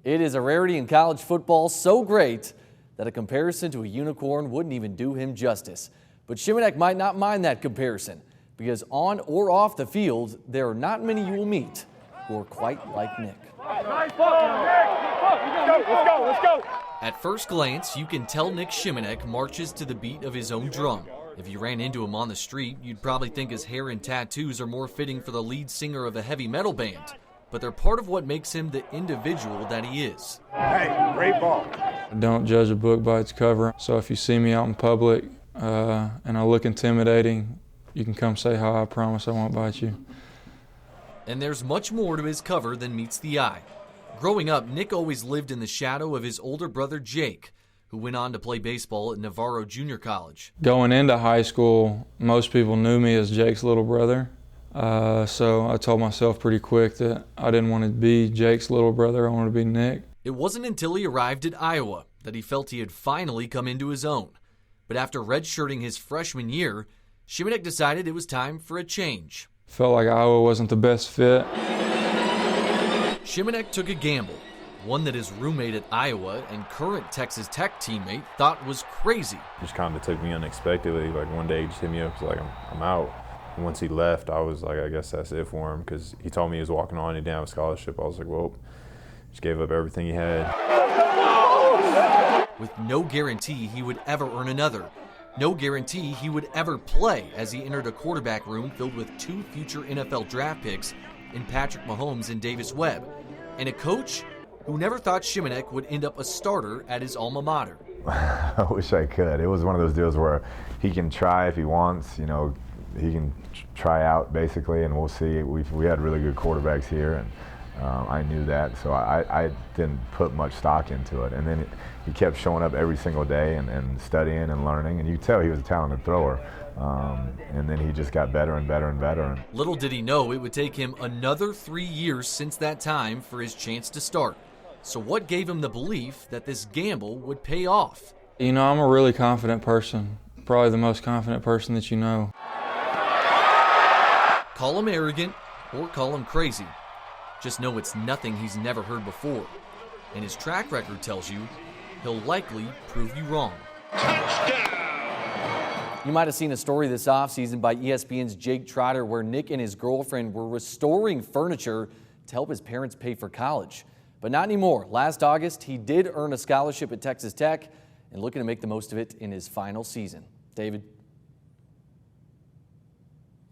It is a rarity in college football, so great that a comparison to a unicorn wouldn't even do him justice. But Shimonek might not mind that comparison, because on or off the field, there are not many you will meet who are quite like Nick. Let's go. At first glance, you can tell Nick Shimonek marches to the beat of his own drum. If you ran into him on the street, you'd probably think his hair and tattoos are more fitting for the lead singer of a heavy metal band. But they're part of what makes him the individual that he is. Hey, great ball. Don't judge a book by its cover. So if you see me out in public and I look intimidating, you can come say hi. I promise I won't bite you. And there's much more to his cover than meets the eye. Growing up, Nick always lived in the shadow of his older brother Jake, who went on to play baseball at Navarro Junior College. Going into high school, most people knew me as Jake's little brother. So I told myself pretty quick that I didn't want to be Jake's little brother, I wanted to be Nick. It wasn't until he arrived at Iowa that he felt he had finally come into his own. But after redshirting his freshman year, Shimonek decided it was time for a change. Felt like Iowa wasn't the best fit. Shimonek took a gamble, one that his roommate at Iowa and current Texas Tech teammate thought was crazy. Just kind of took me unexpectedly. Like one day he just hit me up, was like, I'm out. And once he left, I was like, I guess that's it for him, because he told me he was walking on, he didn't have a scholarship. I was like, well, just gave up everything he had. With no guarantee he would ever earn another. No guarantee he would ever play, as he entered a quarterback room filled with two future NFL draft picks in Patrick Mahomes and Davis Webb, and a coach who never thought Shimonek would end up a starter at his alma mater. I wish I could. It was one of those deals where he can try if he wants, you know, he can try out basically, and we'll see. We had really good quarterbacks here, and I knew that, so I didn't put much stock into it. And then he kept showing up every single day and studying and learning, and you could tell he was a talented thrower. And then he just got better and better and better. Little did he know it would take him another 3 years since that time for his chance to start. So what gave him the belief that this gamble would pay off? You know, I'm a really confident person, probably the most confident person that you know. Call him arrogant or call him crazy. Just know it's nothing he's never heard before. And his track record tells you he'll likely prove you wrong. You might have seen a story this offseason by ESPN's Jake Trotter where Nick and his girlfriend were restoring furniture to help his parents pay for college. But not anymore. Last August, he did earn a scholarship at Texas Tech and looking to make the most of it in his final season. David.